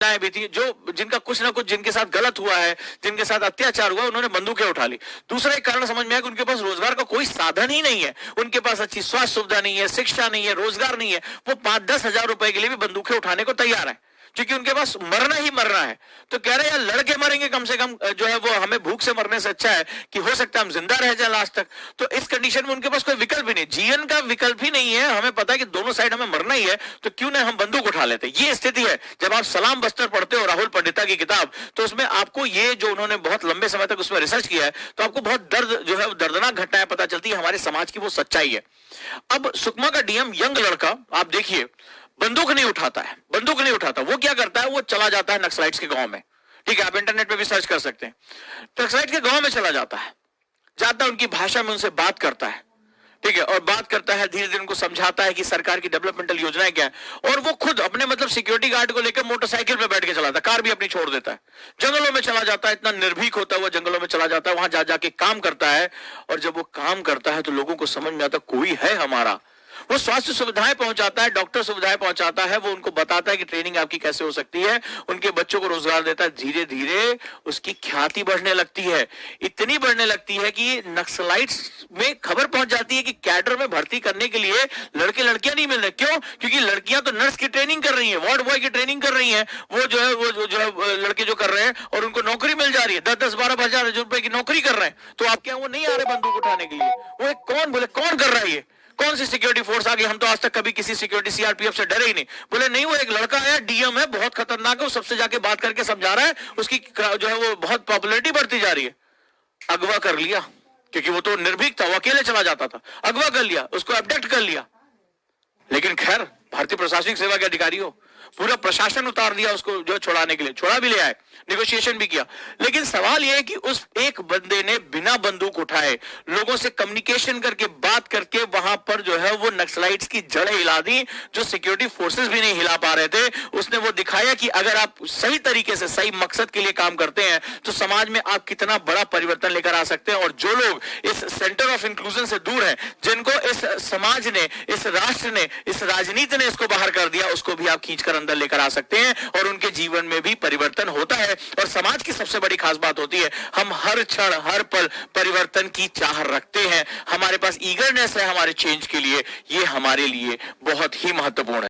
भी थी जो जिनका कुछ ना कुछ जिनके साथ गलत हुआ है, जिनके साथ अत्याचार हुआ, उन्होंने बंदूकें उठा ली। दूसरा एक कारण समझ में आया कि उनके पास रोजगार का कोई साधन ही नहीं है, उनके पास अच्छी स्वास्थ्य सुविधा नहीं है, शिक्षा नहीं है, रोजगार नहीं है। वो 5-10 हजार रुपए के लिए भी बंदूकें उठाने को तैयार है क्योंकि उनके पास मरना ही मरना है। तो कह रहे हैं यार लड़के मरेंगे कम से कम, जो है वो हमें भूख से मरने से अच्छा है कि हो सकता है हम जिंदा रह जाए लास्ट तक। तो इस कंडीशन में उनके पास कोई विकल्प ही नहीं, जीवन का विकल्प ही नहीं है। हमें पता है कि दोनों साइड हमें मरना ही है, तो क्यों ना हम बंदूक उठा लेते। ये स्थिति है। जब आप सलाम बस्तर पढ़ते हो राहुल पंडिता की किताब, तो उसमें आपको ये जो उन्होंने बहुत लंबे समय तक उसमें रिसर्च किया है, तो आपको बहुत दर्द जो है दर्दनाक घटनाएं पता चलती है, हमारे समाज की वो सच्चाई है। अब सुकमा का डीएम यंग लड़का, आप देखिए, बंदूक नहीं उठाता है, बंदूक नहीं उठाता। वो क्या करता है, वो चला जाता है नक्सलाइट्स के गांव में। ठीक है, आप इंटरनेट पे भी सर्च कर सकते हैं। नक्सलाइट के गांव में चला जाता है, जाता है, उनकी भाषा में उनसे बात करता है। ठीक है, और बात करता है, धीरे धीरे उनको समझाता है कि सरकार की डेवलपमेंटल योजनाएं क्या है। और वो खुद अपने मतलब सिक्योरिटी गार्ड को लेकर मोटरसाइकिल पे बैठ के चलाता है, कार भी अपनी छोड़ देता है, जंगलों में चला जाता है। इतना निर्भीक होता हुआ जंगलों में चला जाता है, वहां जा जाके काम करता है। और जब वो काम करता है तो लोगों को समझ में आता कोई है हमारा। वो स्वास्थ्य सुविधाएं पहुंचाता है, डॉक्टर सुविधाएं पहुंचाता है, वो उनको बताता है कि ट्रेनिंग आपकी कैसे हो सकती है, उनके बच्चों को रोजगार देता है। धीरे धीरे उसकी ख्याति बढ़ने लगती है, इतनी बढ़ने लगती है कि नक्सलाइट्स में खबर पहुंच जाती है कि कैडर में भर्ती करने के लिए लड़के लड़कियां नहीं मिल रहे। क्यों? क्योंकि लड़कियां तो नर्स की ट्रेनिंग कर रही है, वार्ड बॉय की ट्रेनिंग कर रही है, वो जो है लड़के जो कर रहे हैं, और उनको नौकरी मिल जा रही है, 10-10, 12 हजार रुपए की नौकरी कर रहे हैं। तो आप क्या वो नहीं आ रहे बंदूक उठाने के लिए? वो कौन बोले कौन कर रहा है ये? कौन सी सिक्योरिटी फोर्स आ गई? हम तो आज तक कभी किसी सिक्योरिटी सीआरपीएफ से डरे ही नहीं। बोले नहीं, वो एक लड़का है, डीएम है, बहुत खतरनाक है, वो सबसे जाके बात करके समझा रहा है, उसकी जो है वो बहुत पॉपुलैरिटी बढ़ती जा रही है। अगवा कर लिया, क्योंकि वो तो निर्भीक था, वो अकेले चला जाता था। अगवा कर लिया, उसको अबडक्ट कर लिया। लेकिन खैर, भारतीय प्रशासनिक सेवा के अधिकारी हो, पूरा प्रशासन उतार दिया उसको जो छुड़ाने के लिए, छुड़ा भी ले आए, नेगोशिएशन भी किया। लेकिन सवाल यह है कि उस एक बंदे ने बिना बंदूक उठाए लोगों से कम्युनिकेशन करके बात करके वहां पर जो है वो नक्सलाइट्स की जड़ें हिला दी, जो सिक्योरिटी फोर्सेस भी नहीं हिला पा रहे थे। उसने वो दिखाया कि अगर आप सही तरीके से सही मकसद के लिए काम करते हैं तो समाज में आप कितना बड़ा परिवर्तन लेकर आ सकते हैं। और जो लोग इस सेंटर ऑफ इंक्लूजन से दूर हैं, जिनको इस समाज ने, इस राष्ट्र ने, इस राजनीति ने इसको बाहर कर दिया, उसको भी आप खींचकर अंदर लेकर आ सकते हैं और उनके जीवन में भी परिवर्तन होता है। और समाज की सबसे बड़ी खास बात होती है, हम हर क्षण हर पल परिवर्तन की चाह रखते हैं, हमारे पास ईगरनेस है हमारे चेंज के लिए। ये हमारे लिए बहुत ही महत्वपूर्ण है।